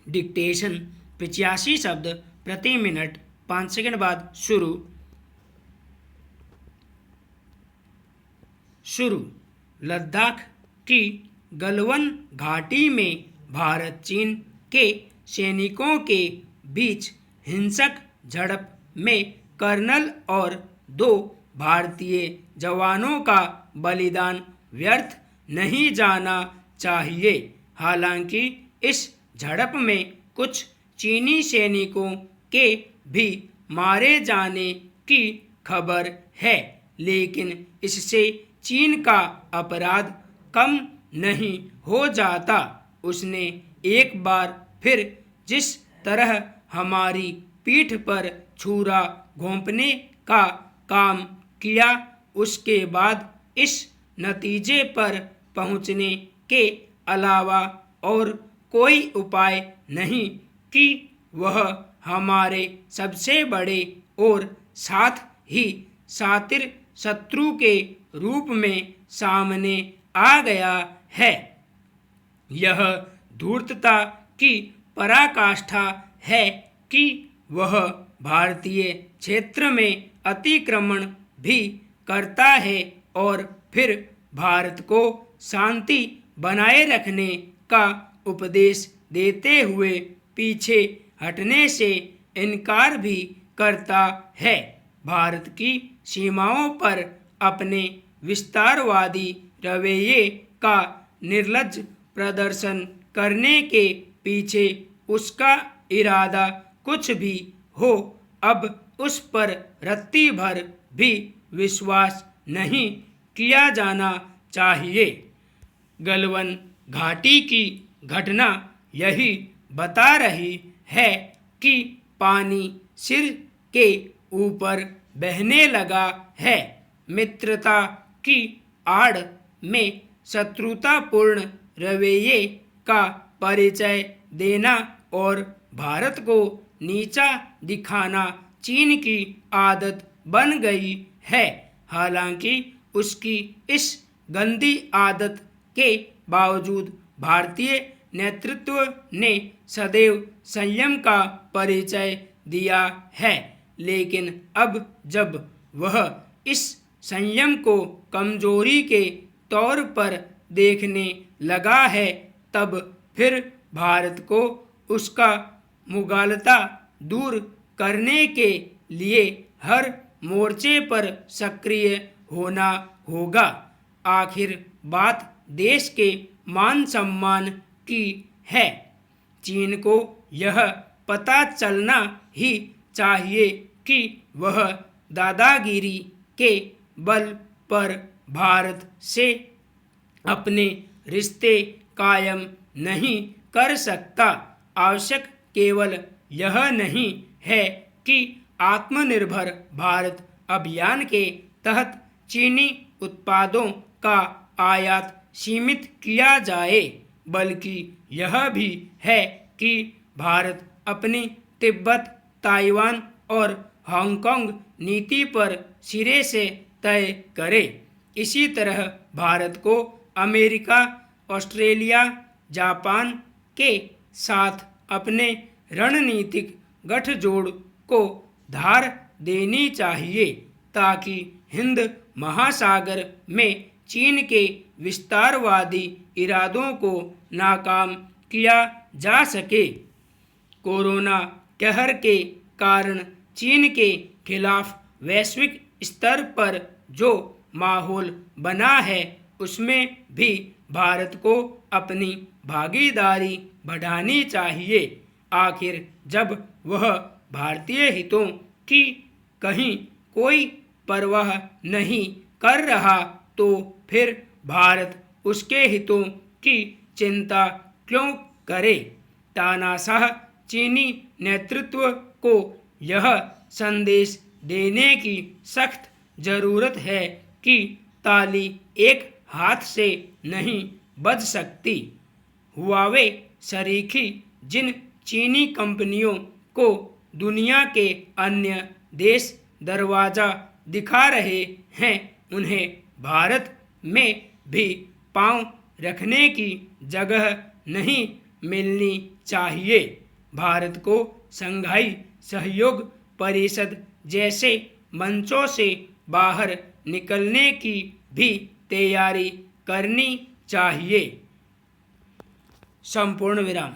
Dictation 85 शब्द प्रति minute. 5 second बाद शुरू। लद्दाख की गलवान घाटी में भारत चीन के सैनिकों के बीच हिंसक झड़प में कर्नल और 2 भारतीय जवानों का बलिदान व्यर्थ नहीं जाना चाहिए। हालांकि इस झड़प में कुछ चीनी सैनिकों के भी मारे जाने की खबर है, लेकिन इससे चीन का अपराध कम नहीं हो जाता। उसने एक बार फिर जिस तरह हमारी पीठ पर छुरा घोंपने का काम किया, उसके बाद इस नतीजे पर पहुंचने के अलावा और कोई उपाय नहीं कि वह हमारे सबसे बड़े और साथ ही शातिर शत्रु के रूप में सामने आ गया है। यह धूर्तता की पराकाष्ठा है कि वह भारतीय क्षेत्र में अतिक्रमण भी करता है और फिर भारत को शांति बनाए रखने का उपदेश देते हुए पीछे हटने से इनकार भी करता है। भारत की सीमाओं पर अपने विस्तारवादी रवैये का निर्लज्ज प्रदर्शन करने के पीछे उसका इरादा कुछ भी हो, अब उस पर रत्ती भर भी विश्वास नहीं किया जाना चाहिए। गलवान घाटी की घटना यही बता रही है कि पानी सिर के ऊपर बहने लगा है। मित्रता की आड़ में शत्रुतापूर्ण रवैये का परिचय देना और भारत को नीचा दिखाना चीन की आदत बन गई है। हालांकि उसकी इस गंदी आदत के बावजूद भारतीय नेतृत्व ने सदैव संयम का परिचय दिया है, लेकिन अब जब वह इस संयम को कमजोरी के तौर पर देखने लगा है, तब फिर भारत को उसका मुगालता दूर करने के लिए हर मोर्चे पर सक्रिय होना होगा। आखिर बात देश के मान सम्मान की है। चीन को यह पता चलना ही चाहिए कि वह दादागिरी के बल पर भारत से अपने रिश्ते कायम नहीं कर सकता। आवश्यक केवल यह नहीं है कि आत्मनिर्भर भारत अभियान के तहत चीनी उत्पादों का आयात सीमित किया जाए, बल्कि यह भी है कि भारत अपनी तिब्बत, ताइवान और हांगकांग नीति पर सिरे से तय करे। इसी तरह भारत को अमेरिका, ऑस्ट्रेलिया, जापान के साथ अपने रणनीतिक गठजोड़ को धार देनी चाहिए, ताकि हिंद महासागर में चीन के विस्तारवादी इरादों को नाकाम किया जा सके। कोरोना कहर के कारण चीन के खिलाफ वैश्विक स्तर पर जो माहौल बना है, उसमें भी भारत को अपनी भागीदारी बढ़ानी चाहिए। आखिर जब वह भारतीय हितों की कहीं कोई परवाह नहीं कर रहा, तो फिर भारत उसके हितों की चिंता क्यों करे। तानाशाह चीनी नेतृत्व को यह संदेश देने की सख्त जरूरत है कि ताली एक हाथ से नहीं बज सकती। हुआवे शरीकी जिन चीनी कंपनियों को दुनिया के अन्य देश दरवाज़ा दिखा रहे हैं, उन्हें भारत में भी पांव रखने की जगह नहीं मिलनी चाहिए। भारत को शंघाई सहयोग परिषद जैसे मंचों से बाहर निकलने की भी तैयारी करनी चाहिए। संपूर्ण विराम।